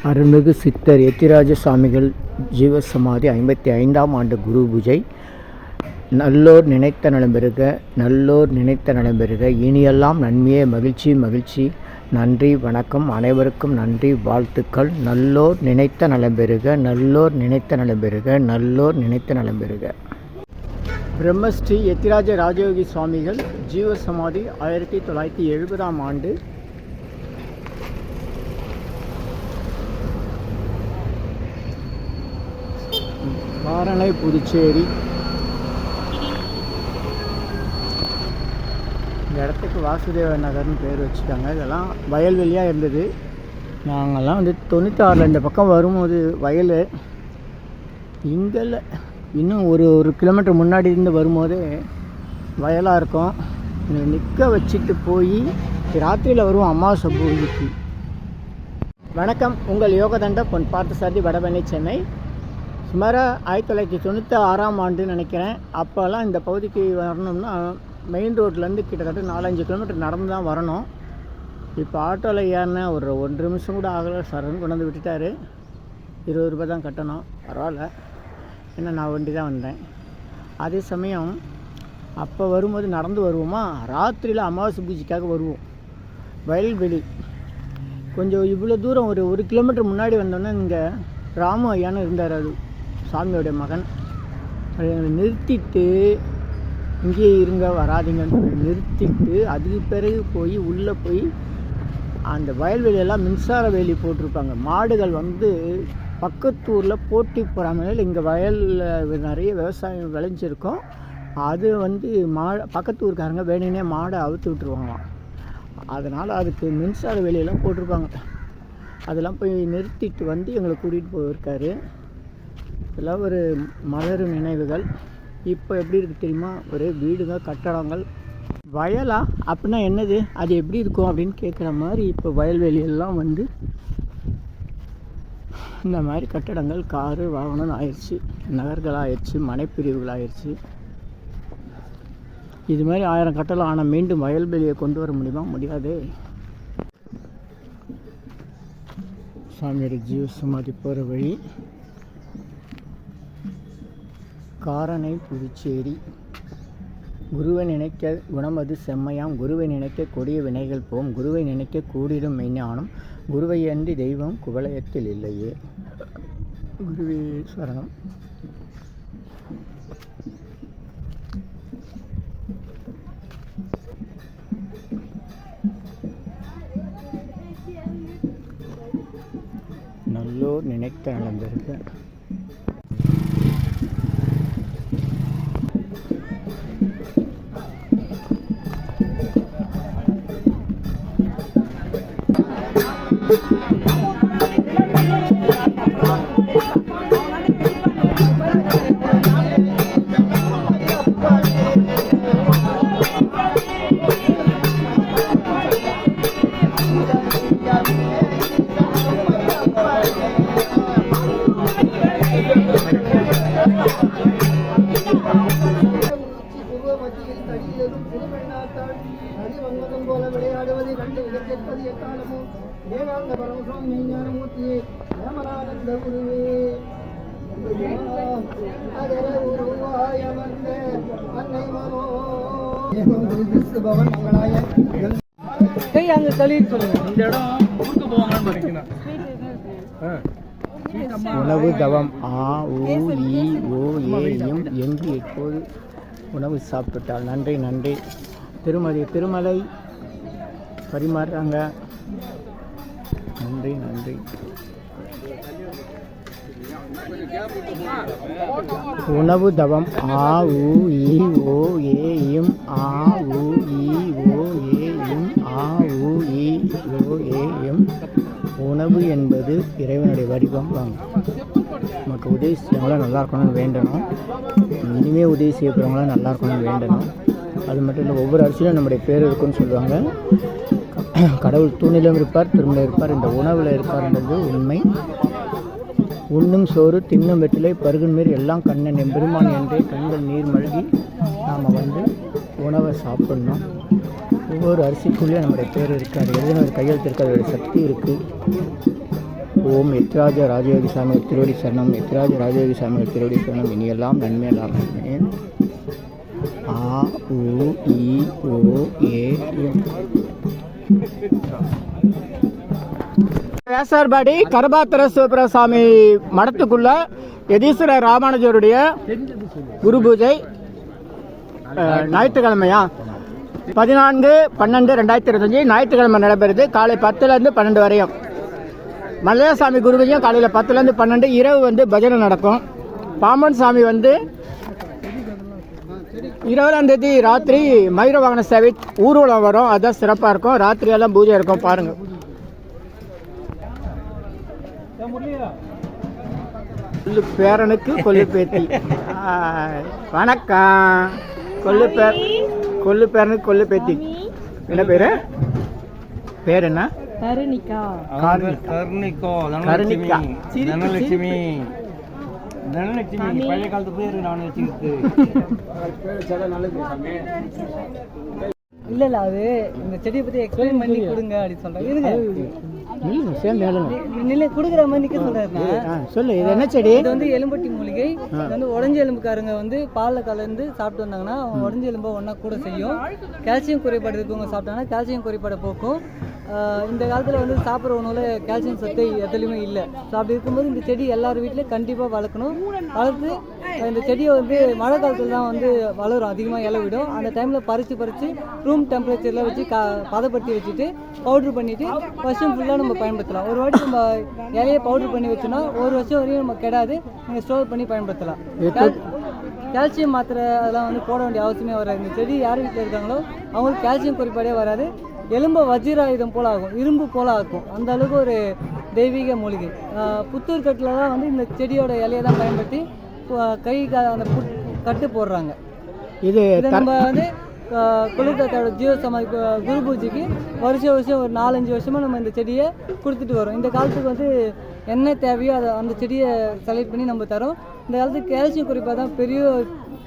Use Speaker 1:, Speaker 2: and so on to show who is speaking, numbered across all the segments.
Speaker 1: அருள்மிகு சித்தர் எத்திராஜ சுவாமிகள் ஜீவசமாதி 55ஆம் ஆண்டு குரு பூஜை. நல்லோர் நினைத்த நலம் பெறுக, நல்லோர் நினைத்த நலம் பெறுக, இனியெல்லாம் நன்மையே, மகிழ்ச்சி மகிழ்ச்சி. நன்றி, வணக்கம். அனைவருக்கும் நன்றி, வாழ்த்துக்கள். நல்லோர் நினைத்த நலம் பெறுக, நல்லோர் நினைத்த நலம் பெறுக, நல்லோர் நினைத்த நலம் பெறுக. பிரம்மஸ்ரீ எத்திராஜ ராஜயோகி சுவாமிகள் ஜீவசமாதி 1970ஆம் ஆண்டு. காரணை, புதுச்சேரி. இந்த இடத்துக்கு வாசுதேவ நகர்னு பேர் வச்சுட்டாங்க. இதெல்லாம் வயல்வெளியாக இருந்தது. நாங்கள்லாம் 96 இந்த பக்கம் வரும்போது வயல் இங்கே இல்லை, இன்னும் ஒரு கிலோமீட்டர் முன்னாடி இருந்து வரும்போதே வயலாக இருக்கும். நிற்க வச்சுட்டு போய் ராத்திரியில் வருவோம் அமாவாசை பூஜைக்கு. வணக்கம், உங்கள் யோகதண்ட பொன் பார்த்தசாரதி, வடபழனி, சென்னை. சுமார் 1996ஆம் ஆண்டுன்னு நினைக்கிறேன். அப்போல்லாம் இந்த பகுதிக்கு வரணும்னா மெயின் ரோட்லேருந்து கிட்டத்தட்ட 4-5 கிலோமீட்டர் நடந்து தான் வரணும். இப்போ ஆட்டோவில் ஏறினா ஒரு 1 நிமிஷம் கூட ஆகலை, சரன்னு கொண்டு வந்து விட்டுட்டார். 20 ரூபாய் தான் கட்டணும். பரவாயில்ல, ஏன்னா நான் வண்டி தான் வந்தேன். அதே சமயம் அப்போ வரும்போது நடந்து வருவோமா, ராத்திரியில் அமாவாசை பூஜைக்காக வருவோம். வயல்வெளி கொஞ்சம் இவ்வளோ தூரம் ஒரு கிலோமீட்டர் முன்னாடி வந்தோன்னே இங்கே ராமு ஐயான்னு இருந்தார். அது சாமியோடைய மகன். அதை நிறுத்திட்டு இங்கேயே இருங்க, வராதிங்கன்னு நிறுத்திட்டு அதுக்கு பிறகு போய் உள்ளே போய் அந்த வயல்வெளியெல்லாம் மின்சார வேலி போட்டிருப்பாங்க. மாடுகள் பக்கத்தூரில் போட்டி போகிறாமல் இங்கே வயலில் நிறைய விவசாயம் விளைஞ்சிருக்கும். அது பக்கத்தூருக்காரங்க வேணுன்னே மாடை அவுத்து விட்டுருவாங்களாம். அதனால் அதுக்கு மின்சார வேலியெல்லாம் போட்டிருப்பாங்க. அதெல்லாம் போய் நிறுத்திட்டு எங்களை கூட்டிகிட்டு போயிருக்காரு. இதெல்லாம் ஒரு மலரும் நினைவுகள். இப்போ எப்படி இருக்குது தெரியுமா? ஒரே வீடுங்க, கட்டடங்கள். வயலா அப்படின்னா என்னது, அது எப்படி இருக்கும் அப்படின்னு கேட்குற மாதிரி இப்போ வயல்வெளியெல்லாம் இந்த மாதிரி கட்டடங்கள், காரு வாகனம் ஆயிடுச்சு, நகர்களாகிடுச்சு, மனைப்பிரிவுகளாகிடுச்சு. இது மாதிரி 1000 கட்டடம் ஆனால் மீண்டும் வயல்வெளியை கொண்டு வர முடியுமா? முடியாது. சாமியோட ஜீவசமாதி போகிற வழி காரணை, புதுச்சேரி. குருவை நினைக்க குணமது செம்மையாம், குருவை நினைக்க கொடிய வினைகள் போம், குருவை நினைக்க கூடிடும் மெய்ஞானம், குருவை அன்றி தெய்வம் குவலயத்தில் இல்லையே. குருவே சரணம். நல்லோர் நினைத்த நலம்பெறுக. விளையாடுவது கண்டு கேட்பது எக்காலமோ ஏகாந்த பரமசம் ஞானமூர்த்தியே ஏமனானந்த குருவே. பவன் மங்களாய அங்க தள்ளி சொல்லுங்க. இந்த இடம் ஊருக்கு போவாங்கன்னு பாத்தீங்கன்னா உணவு தவம் எங்கு எப்போது உணவு சாப்பிட்டால் நன்றி நன்றி. திருமலை பரிமாறுறாங்க. நன்றி நன்றி. உணவு தவம் உணவு என்பது இறைவனுடைய வடிவம். நமக்கு உதவி செய்யறவங்களாம் நல்லா இருக்கணும்னு வேண்டணும். இனிமேல் உதவி செய்ய போகிறவங்களாம் நல்லா இருக்கணும்னு வேண்டணும். அது மட்டும் இல்லை, ஒவ்வொரு அரிசியிலும் நம்முடைய பேர் இருக்குன்னு சொல்லுவாங்க. கடவுள் தூணிலும் இருப்பார், திருமணம் இருப்பார், இந்த உணவில் இருப்பார்ன்றது உண்மை. உண்ணும் சோறு தின்னும் வெற்றிலை பருகும் நீர் எல்லாம் கண்ணன் எம்பெருமான் என்றே கண்கள் நீர் மல்கி நாம் உணவை சாப்பிட்ணும். ஒவ்வொரு அரிசிக்குள்ளேயும் நம்முடைய பேர் இருக்காது, எழுதின ஒரு கையெழுத்து இருக்குது, அதோடைய சக்தி இருக்குது. ஓம் எத்ராஜ ராஜயோகி சாமி திருவடி சரணம், எத்ராஜ ராஜயோகி சாமி திருவடி சரணம், இனியெல்லாம் நன்மையெல்லாம் நன்மை. ஆ உ இ ஓ ஏ எம். வேசார்பாடி கரபாத்திர சிவபிரசாமி மடத்துக்குள்ள யதீஸ்வர ராமானுஜருடைய குரு பூஜை ஞாயிற்றுக்கிழமையா 14/12/2025 ஞாயிற்றுக்கிழமை நடைபெறுது. காலை 10லேருந்து 12 வரையும். மலையாசாமி குரு பூஜையும் காலையில் 10லேருந்து 12, இரவு வந்து பஜனை நடக்கும். பாம்பன் சாமி வந்து 20ஆம் தேதி ராத்திரி மயூர வாகன சேவை ஊர்வலம் வரும். அதுதான் சிறப்பாக இருக்கும். ராத்திரியெல்லாம் பூஜை இருக்கும். பாருங்கள். கொல்லு பேரனுக்கு கொல்லு பேத்தி. வணக்கம். கொல்லு பேரனுக்கு கொல்லு பேத்தி. என்ன பேரு? பேர் என்ன? கருணிகா. தனலட்சுமி. பழைய காலத்து பேர் நான் வச்சுக்கிட்டு
Speaker 2: இல்ல அது இந்த செடியை பத்தி எக்ஸ்பிளைன் பண்ணி கொடுங்க அப்படின்னு சொல்றாங்க. இருங்க கொடுக்குற மாதிரி நிக்க சொல்றாருன்னா
Speaker 1: சொல்லு. இது என்ன செடி?
Speaker 2: இது வந்து எலும்பட்டி மூலிகை. இது வந்து உடஞ்ச எலும்புக்காரங்க வந்து பால்ல கலந்து சாப்பிட்டு வந்தாங்கன்னா அவங்க உடஞ்ச எலும்பை ஒன்னா கூட செய்யும். கால்சியம் குறைபாடு இருக்கவங்க சாப்பிட்டாங்கன்னா கால்சியம் குறைபாடை போக்கும். இந்த காலத்தில் வந்து சாப்பிட்ற உணவுல கால்சியம் சத்து எதுலையுமே இல்லை. ஸோ அப்படி இருக்கும்போது இந்த செடி எல்லார் வீட்லேயும் கண்டிப்பாக வளர்க்கணும். வளர்த்து இந்த செடியை வந்து மழை காலத்தில் தான் வந்து வளரும், அதிகமாக இலை விடும். அந்த டைமில் பறித்து ரூம் டெம்பரேச்சரில் வச்சு பதப்படுத்தி வச்சுட்டு பவுட்ரு பண்ணிவிட்டு வருஷம் ஃபுல்லாக நம்ம பயன்படுத்தலாம். ஒரு வாட்டி நம்ம இலையை பவுட்ரு பண்ணி வச்சோன்னா ஒரு வருஷம் வரையும் நம்ம கெடாது. நீங்கள் ஸ்டோர் பண்ணி பயன்படுத்தலாம். கால்சியம் மாத்திரை அதெல்லாம் வந்து போட வேண்டிய அவசியமே வராது. இந்த செடி யார் வீட்டில் இருக்காங்களோ அவங்களுக்கு கால்சியம் குறைபாடே வராது. எலும்பை வஜ்ராயுதம் போல ஆகும், இரும்பு போல ஆக்கும். அந்த அளவுக்கு ஒரு தெய்வீக மூலிகை. புத்தூர் கட்டில் தான் வந்து இந்த செடியோட இலையை தான் பயன்படுத்தி கை அந்த கட்டு போடுறாங்க. இது நம்ம வந்து குலதேவத்தோட ஜீவ சமாதி குரு பூஜைக்கு வருஷம் ஒரு 4-5 வருஷமாக நம்ம இந்த செடியை கொடுத்துட்டு வரோம். இந்த காலத்துக்கு வந்து என்ன தேவையோ அதை அந்த செடியை செலக்ட் பண்ணி நம்ம தரோம். இந்த காலத்துக்கு கால்சியம் குறைபாடு தான்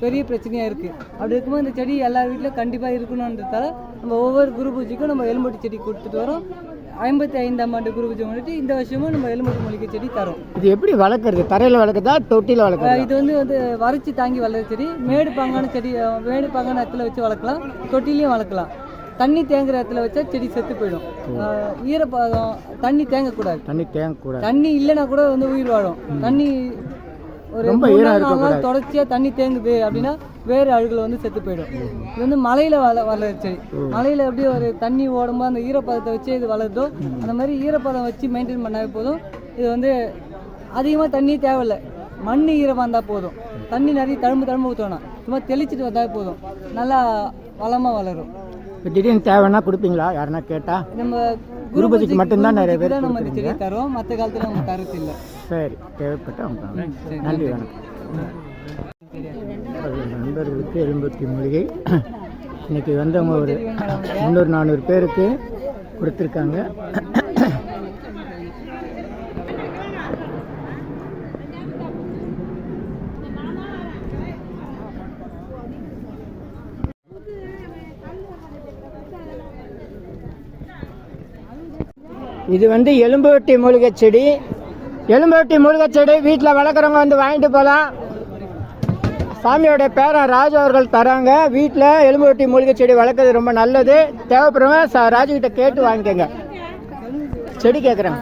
Speaker 2: பெரிய பிரச்சனையாக இருக்குது. அப்படி இருக்கும்போது இந்த செடி எல்லா வீட்டிலும் கண்டிப்பாக இருக்கணுன்றதால நம்ம ஒவ்வொரு குரு பூஜைக்கும் நம்ம எலும்பட்டி செடி கொடுத்துட்டு வரோம். 55ஆம் ஆண்டு குரு பூஜை வந்துட்டு இந்த வருஷமும் நம்ம எலும்பட்டி மூலிகை செடி தரோம்.
Speaker 1: இது எப்படி வளர்க்குறது? தரையில் வளர்க்குறதா தொட்டியில் வளர்க்குறதா?
Speaker 2: இது வந்து வறட்சி தாங்கி வளர்ற செடி. மேடு பாங்கான இடத்துல வச்சு வளர்க்கலாம், தொட்டிலையும் வளர்க்கலாம். தண்ணி தேங்குற இடத்துல வச்சா செடி செத்து போயிடும். ஈரப்பதம் தண்ணி தேங்கக்கூடாது. தண்ணி இல்லைன்னா கூட வந்து உயிர் வாழும். தண்ணி ஒரு 3 நாள் தொடர்ச்சியாக தண்ணி தேங்குது அப்படின்னா வேறு அழுகுல வந்து செத்து போயிடும். இது வந்து மலையில் வளர செடி. மலையில் எப்படி ஒரு தண்ணி ஓடும்போது அந்த ஈரப்பதத்தை வச்சு இது வளருதோ அந்த மாதிரி ஈரப்பதம் வச்சு மெயின்டைன் பண்ணாவே போதும். இது வந்து அதிகமாக தண்ணி தேவையில்லை, மண் ஈரமாக இருந்தால் போதும். தண்ணி நிறைய தழும்பு ஊற்றணும், சும்மா தெளிச்சிட்டு வந்தால் போதும், நல்லா வளமாக வளரும்.
Speaker 1: இப்போ திடீர்னு தேவைன்னா கொடுப்பீங்களா? யாருன்னா கேட்டால்?
Speaker 2: நம்ம
Speaker 1: குருபூஜைக்கு மட்டும்தான் நிறைய பேர்
Speaker 2: நம்ம இந்த செடியை தரோம், மற்ற காலத்தில் நம்ம தரது இல்லை.
Speaker 1: சரி, தேவைப்பட்ட நன்றி, வணக்கம். நண்பர்களுக்கு எலும்பட்டி மூலிகை இன்னைக்கு வந்தவங்க ஒரு 300-400 பேருக்கு கொடுத்துருக்காங்க. இது வந்து எலும்பட்டி மூலிகை செடி. எலும்பட்டி மூலிகை செடி வீட்டில் வளர்க்குறவங்க வந்து வாங்கிட்டு போகலாம். சாமியோட பேரன் ராஜு அவர்கள் தராங்க. வீட்டில் எலும்பட்டி மூலிகை செடி வளர்க்குறது ரொம்ப நல்லது. தேவைப்படுறவங்க ராஜுகிட்ட கேட்டு வாங்கிக்கோங்க. செடி கேட்குறேன்.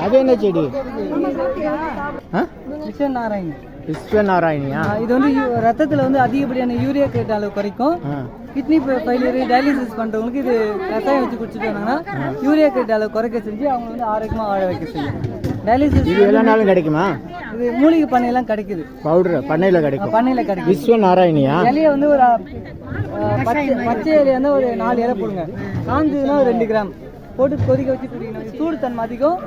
Speaker 1: அது என்ன செடி? விஸ்வநாராயணியா? இது வந்து ரத்தத்தில் வந்து அதிகப்படியான யூரியா கிரேட் அளவு குறைக்கும். கிட்னி ஃபெயிலியர் டயாலிசிஸ் பண்ணுறவங்களுக்கு இது ரசாயம் வச்சு குடிச்சிட்டு வந்தாங்கன்னா யூரியா கிரேட் அளவு குறைக்க செஞ்சு அவங்க வந்து ஆரோக்கியமாக வாழ வைக்க செய்யும். டயாலிசிஸ் இது எல்லா நாளும் கிடைக்குமா? இது மூலிகை பண்ணையெல்லாம் கிடைக்குது. பவுடர் பண்ணையில் கிடைக்கும். விஸ்வநாராயணியா? இலையை வந்து ஒரு பச்சை இலையை வந்து ஒரு 4 இலை போடுங்க. காஞ்சதுன்னா ஒரு 2 கிராம் போட்டு கொதிக்க வச்சு குடிக்கணும். சூடு தன்மை அதிகம்,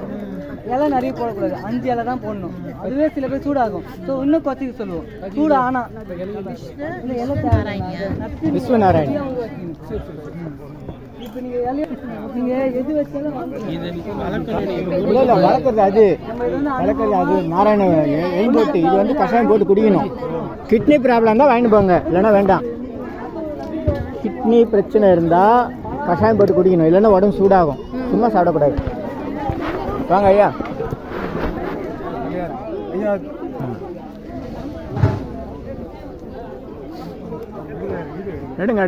Speaker 1: இலை நிறைய போடக்கூடாது, 5 இலை தான் போடணும். அதுவே சில பேர் சூடாகும். ஸோ இன்னும் குறைச்சிக்க சொல்லுவோம். சூடு ஆனால் இந்த இலை விஸ்வநாராயணி. இப்போ நீங்கள் எது வச்சாலும் வளர்க்குறது அது நாராயண எலும்பட்டி. இது வந்து கஷாயம் போட்டு குடிக்கணும். கிட்னி ப்ராப்ளம் தான் வாங்கிட்டு போங்க, இல்லைன்னா வேண்டாம். கிட்னி பிரச்சனை இருந்தால் கஷாயம் போட்டு குடிக்கணும், இல்லைன்னா உடம்பு சூடாகும். சும்மா சாப்பிடக்கூடாது. வாங்க ஐயா. எடுங்க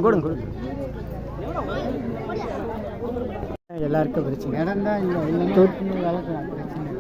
Speaker 1: கொடுங்க. எல்லாருக்கும் பிரச்சனை இடம் தான் இல்லை, தொட்டு வளர்க்கலாம் பிரச்சனை.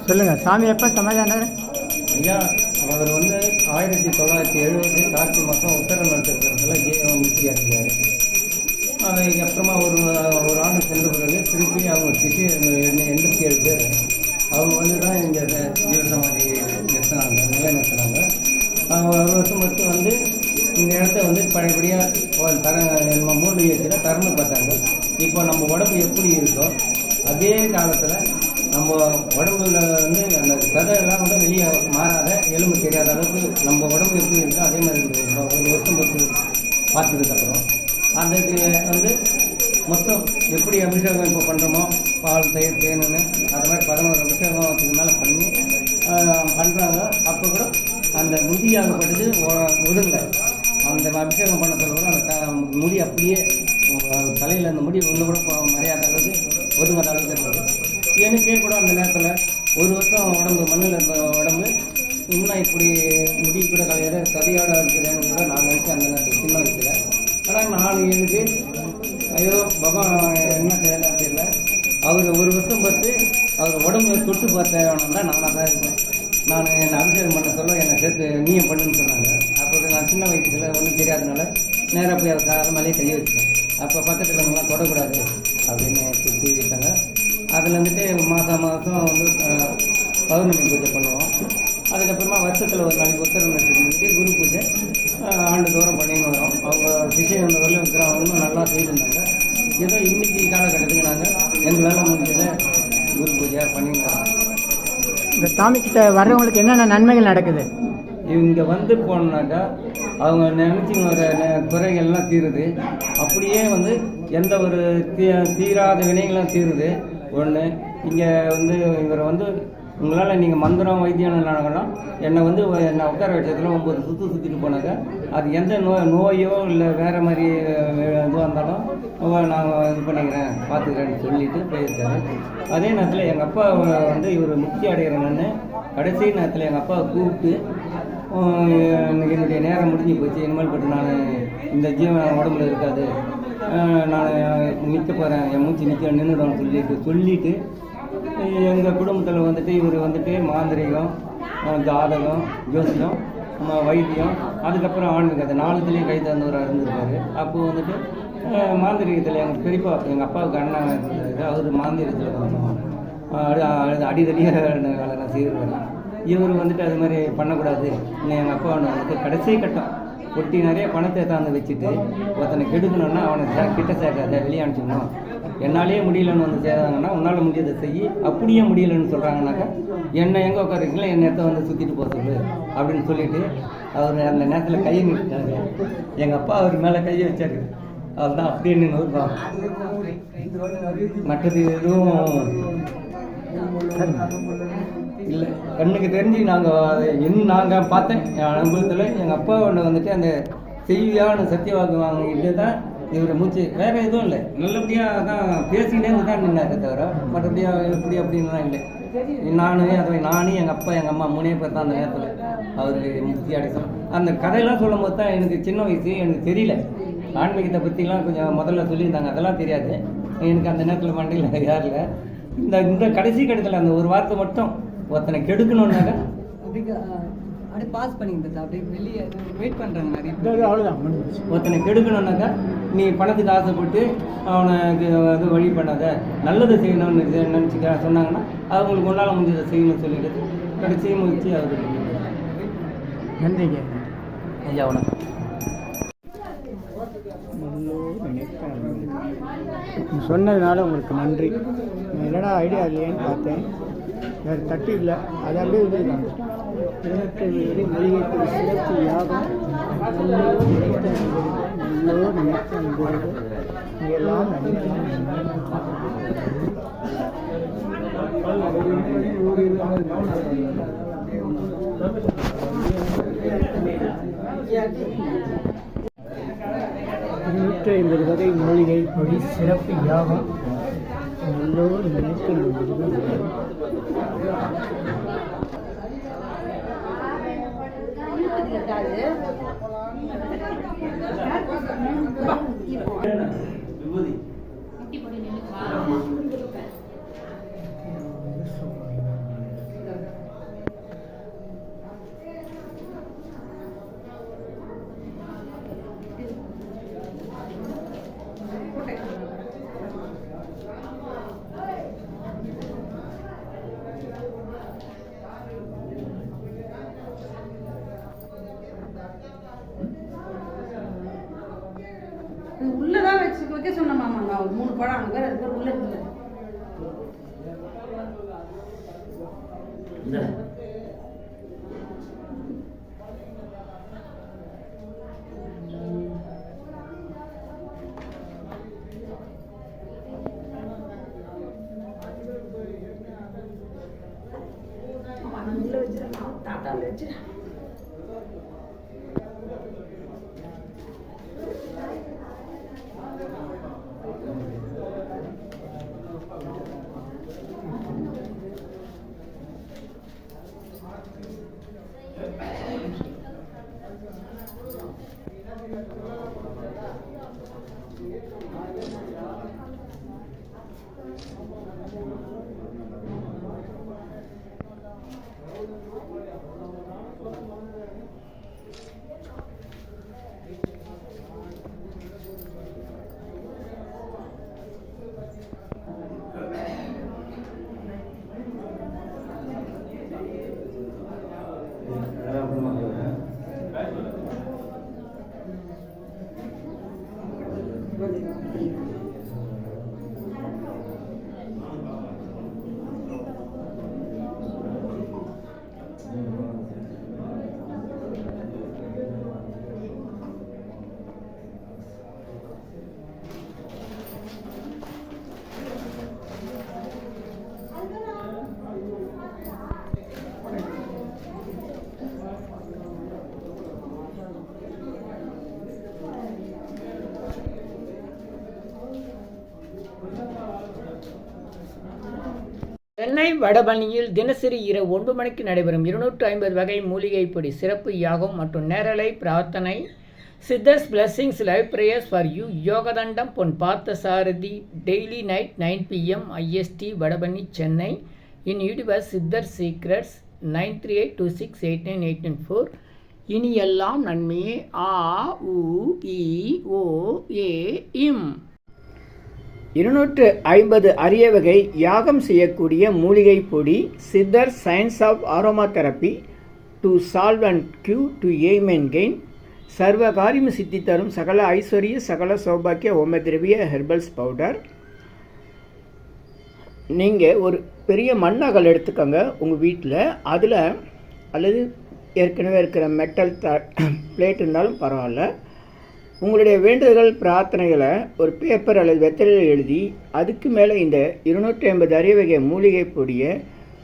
Speaker 1: சொல்லுங்கள் சாமி, எப்போ சமாதானம்?
Speaker 3: ஐயா, அவர் வந்து 1970 கார்த்திகை மாதம் உத்தர நட்சத்திரத்தில் ஜீவம் முக்தியாக இருந்தார். அதுக்கப்புறமா ஒரு ஆண்டு சென்ற பிறகு திருப்பி அவங்க திசை 87 பேர் அவங்க வந்து தான் இங்கே ஜீவ சமாதி நிலைநிறுத்தினாங்க. அவங்க ஒரு வருஷம் மட்டும் வந்து இந்த இடத்த வந்து பழையபடியாக நம்ம மூணு ஏற்றில் திறந்து பார்த்தாங்க. இப்போ நம்ம உடம்பு எப்படி இருக்கோ அதே காலத்தில் நம்ம உடம்புல வந்து அந்த கதையெல்லாம் கூட வெளியே மாறாத, எலும்பு தெரியாத அளவுக்கு நம்ம உடம்பு எப்படி இருக்கோ அதே மாதிரி இருக்குது. ஒரு வருஷம் பார்த்ததுக்கப்புறம் அதுக்கு வந்து மொத்தம் எப்படி அபிஷேகம் இப்போ பண்ணுறோமோ, பால், தயிர், தேனுன்னு அது மாதிரி 11 அபிஷேகத்துக்கு மேலே பண்ணி பண்ணுறாங்க. அப்போ கூட அந்த முடியாகப்பட்டது உதவலை. அந்த அபிஷேகம் பண்ண சொல்ல கூட அந்த முடி அப்படியே தலையில் அந்த முடி ஒன்று கூட மறையாத அளவுக்கு ஒதுங்காத அளவுக்கு இருந்தது. எனக்கே கூட அந்த நேரத்தில் ஒரு வருஷம் உடம்பு மண்ணில் இருந்த உடம்பு இன்னும் இப்படி முடி கூட கலையாத கதையோடு இருக்குதுன்னு கூட நான் நினச்சேன் அந்த நேரத்தில் சின்ன வயசில். ஆனால் நான் எனக்கு ஐயோ பகவான் என்ன செய்யலை தெரியல. அவர் ஒரு வருஷம் பார்த்து அவர் உடம்புல தொட்டு பார்த்தவனா தான் நானாக தான் இருக்கேன். நான் என்னை அபிஷேகம் பண்ண சொல்ல என்னை சேர்த்து நீயும் பண்ணுன்னு சொன்னாங்க. அப்போ நான் சின்ன வயசில் ஒன்றும் தெரியாதனால நேராக போய் அவர் கால மேலேயே கையை வச்சேன். அப்போ பக்கத்தில் இருந்தவங்களாம் தொடக்கூடாது அப்படின்னு சுற்றி வச்சாங்க. அதில் வந்துட்டு மாதம் வந்து பௌர்ணமி பூஜை பண்ணுவோம். அதுக்கப்புறமா வருஷத்தில் ஒரு நாளைக்கு உத்தர நட்சத்திரத்துக்கு குரு பூஜை ஆண்டு தோறும் பண்ணின்னு வரோம். அவங்க விஷயம் இந்த வரலையும் விற்கிறவங்களும் நல்லா செய்திருந்தாங்க. ஏதோ இன்றைக்கி காலகட்டத்துக்கு நாங்கள் எங்களால் முடிஞ்சதை குரு பூஜையாக பண்ணின்னு வரோம்.
Speaker 1: இந்த சாமிக்கிட்ட வர்றவங்களுக்கு என்னென்ன நன்மைகள் நடக்குது?
Speaker 3: இங்கே வந்து போனாக்கா அவங்க நினச்சிங்க வர குறைகள்லாம் தீருது. அப்படியே வந்து எந்த ஒரு தீராத வினைகளும் தீருது. ஒன்று இங்கே வந்து இவரை வந்து உங்களால் நீங்கள் மந்திரம் வைத்தியம் நடக்கணும். என்னை வந்து என்னை உட்கார வச்சதில் 9 சுற்றிட்டு போனாக்க அது எந்த நோயோ இல்லை வேறு மாதிரி இதுவாக இருந்தாலும் நான் இது பண்ணிக்கிறேன் பார்த்துக்கிறேன்னு சொல்லிட்டு போயிருக்காரு. அதே நேரத்தில் எங்கள் அப்பா வந்து இவர் முக்தி அடைகிறேன்னு கடைசி நேரத்தில் எங்கள் அப்பாவை கூப்பிட்டு என்னுடைய நேரம் முடிஞ்சு போச்சு, இனிமேல் பட்டு நான் இந்த ஜீவன் உடம்புல இருக்காது, நான் நிற்க போகிறேன், என் மூச்சு நின்றுடும்னு சொல்லிட்டு எங்கள் குடும்பத்தில் வந்துட்டு இவர் வந்துட்டு மாந்திரிகம், ஜாதகம், ஜோசியம், வைத்தியம், அதுக்கப்புறம் ஆன்மீகம் அந்த 4துலேயும் கை தந்தவராக இருந்திருக்காரு. அப்போது வந்துட்டு மாந்திரிகத்தில் எங்கள் பெரியப்பா எங்கள் அப்பாவுக்கு அண்ணன் இருந்தது. அவர் மாந்திரிகத்தில் அடிதடியாக வேலை செய்கிறாரு. இவர் வந்துட்டு அது மாதிரி பண்ணக்கூடாது. எங்கள் அப்பா வந்துட்டு கடைசி கட்டம் கொட்டி நிறைய பணத்தை தாந்து வச்சுட்டு ஒருத்தனை கெடுக்கணுன்னா அவனை கிட்ட சேர்க்காத வெளியே அனுப்பிச்சிடணும் என்னாலே முடியலன்னு வந்து செய்கிறாங்கன்னா உன்னால் முடியாத செய், அப்படியே முடியலன்னு சொல்கிறாங்கனாக்கா என்னை எங்கே உட்காருக்கீங்களா என் நேரத்தை வந்து சுற்றிட்டு போக சொல்லு அப்படின்னு சொல்லிட்டு அவர் அந்த நேரத்தில் கையை நிறுத்திட்டாங்க. எங்கள் அப்பா அவர் மேலே கையை வச்சாரு. அதுதான் அப்படியே நின்று மற்றது எதுவும் இல்லை. கண்ணுக்கு தெரிஞ்சு நாங்கள் பார்த்தேன் என் அனுபவத்தில் எங்கள் அப்பா ஒன்று வந்துட்டு அந்த செய்தியான சத்தியவாக்கு வாங்கிட்டு தான் இவரை மூச்சு, வேறு எதுவும் இல்லை. நல்லபடியாக தான் பேசிக்கிட்டே இருந்து தான் நின்னாரே தவிர மற்றபடியாக எப்படி அப்படின்லாம் இல்லை. நானும் எங்கள் அப்பா எங்கள் அம்மா 3 பேர் தான் அந்த நேரத்தில் அவருக்கு முக்தி அடைச்சோம். அந்த கதையெல்லாம் சொல்லும் போது தான் எனக்கு சின்ன வயசு எனக்கு தெரியல. ஆன்மீகத்தை பற்றிலாம் கொஞ்சம் முதல்ல சொல்லியிருந்தாங்க, அதெல்லாம் தெரியாது எனக்கு அந்த நேரத்தில் மண்டையில் யாரில். இந்த கடைசி கட்டத்தில் அந்த ஒரு வார்த்தை மட்டும் ஒருத்தனை கெடுக்கணுன்னாக்க
Speaker 2: அப்படியே பாஸ் பண்ணிக்கிட்டு அப்படியே வெளியே வெயிட் பண்ணுறாங்க நிறைய பேர்.
Speaker 1: அவ்வளோதான்.
Speaker 3: ஒருத்தனை கெடுக்கணுன்னாக்கா நீ பணத்துக்கு ஆசைப்பட்டு அவனுக்கு இது வழி பண்ணாத, நல்லதை செய்யணும்னு நினச்சிக்க சொன்னாங்கன்னா அவங்களுக்கு ஒன்றால் முடிஞ்சதை செய்யணும்னு சொல்லிட்டு கடைசி முயற்சி அவருக்கு.
Speaker 1: நன்றிங்க
Speaker 3: ஐயா வணக்கம்.
Speaker 1: சொன்னதுனால உங்களுக்கு நன்றி. நான் என்னடா ஐடியா இல்லையேன்னு பார்த்தேன், வேறு தட்டு இல்லை, அதை அப்படியே இருக்காங்க. 18 மொழிகைக்கு சிறப்பு யாகம் எல்லாம் நூற்றி 50 வகை மூலிகை பொடி சிறப்பு யாகம் எல்லோரும் நினைத்து
Speaker 4: உள்ளதான் வைக்க சொன்ன மாமாங்க. ஒரு 3 பழம் அங்கே அது பேர் உள்ள இல்லை. உள்ள வச்சிருக்கேன், தாத்தாவில் வச்சிருக்கேன்.
Speaker 1: சென்னை வடபழனியில் தினசரி இரவு 9 மணிக்கு நடைபெறும் 250 வகை மூலிகை பொடி சிறப்பு யாகம் மற்றும் நேரலை பிரார்த்தனை Siddhars blessings live prayers for you Yogathandam Pon Parthasarathy daily night 9 PM IST Vadapalani Chennai in universe Siddhar secrets 9382689894. இனி எல்லாம் நன்மையே. ஆ உ இ ஓ ஏ இம். 250 அரிய வகை யாகம் செய்யக்கூடிய மூலிகை பொடி சித்தர் science of aroma therapy to solve and cure to aim and gain சர்வ காரியம் சித்தி தரும் சகல ஐஸ்வர்ய சகல சௌபாக்கிய ஓம திரவிய ஹெர்பல்ஸ் பவுடர் நீங்கள் ஒரு பெரிய மண்ணகல் எடுத்துக்கோங்க உங்கள் வீட்டில். அதில் அல்லது ஏற்கனவே இருக்கிற மெட்டல் பிளேட் இருந்தாலும் பரவாயில்ல, உங்களுடைய வேண்டுதல்கள் பிரார்த்தனைகளை ஒரு பேப்பர் அல்லது வெத்தலையில் எழுதி அதுக்கு மேலே இந்த 250 அரிய வகை மூலிகை பொடியை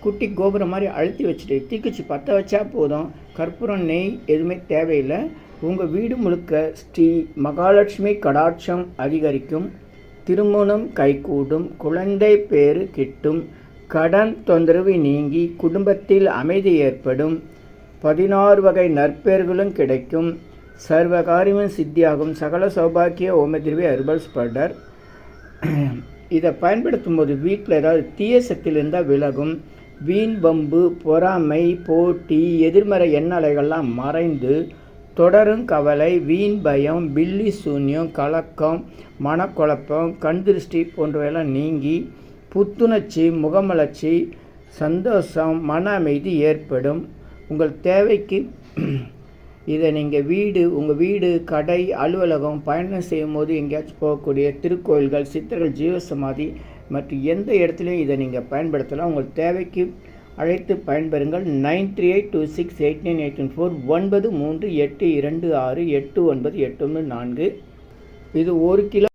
Speaker 1: குட்டி கோபுரம் மாதிரி அழுத்தி வச்சுட்டு தீக்குச்சி பற்ற வச்சா போதும். கற்பூரம், நெய் எதுவுமே தேவையில்லை. உங்கள் வீடு முழுக்க ஸ்ரீ மகாலட்சுமி கடாட்சம் அதிகரிக்கும், திருமணம் கைகூடும், குழந்தை பேறு கிட்டும், கடன் தொந்தரவு நீங்கி குடும்பத்தில் அமைதி ஏற்படும், 16 வகை நற்பெயர்களும் கிடைக்கும், சர்வகாரியமும் சித்தியாகும். சகல சௌபாக்கிய ஓமதிர்வி ஹெர்பல்ஸ் பவுடர். இதை பயன்படுத்தும் போது வீட்டில் ஏதாவது தீய சக்தியில் இருந்தால் விலகும். வீண் வம்பு, பொறாமை, போட்டி, எதிர்மறை எண்ணலைகள்லாம் மறைந்து தொடரும் கவலை, வீண் பயம், பில்லி சூன்யம், கலக்கம், மனக்குழப்பம், கண் திருஷ்டி போன்றவையெல்லாம் நீங்கி புத்துணர்ச்சி, முகமலர்ச்சி, சந்தோஷம், மன அமைதி ஏற்படும். உங்கள் தேவைக்கு இதை நீங்கள் உங்கள் வீடு, கடை, அலுவலகம், பயணம் செய்யும் போது எங்கேயாச்சும் போகக்கூடிய திருக்கோயில்கள், சித்தர்கள் ஜீவசமாதி மற்றும் எந்த இடத்துலையும் இதை நீங்கள் பயன்படுத்தலாம். உங்கள் தேவைக்கு அழைத்து பயன்பெறுங்கள். 9382689814 9382689894. இது 1 கிலோ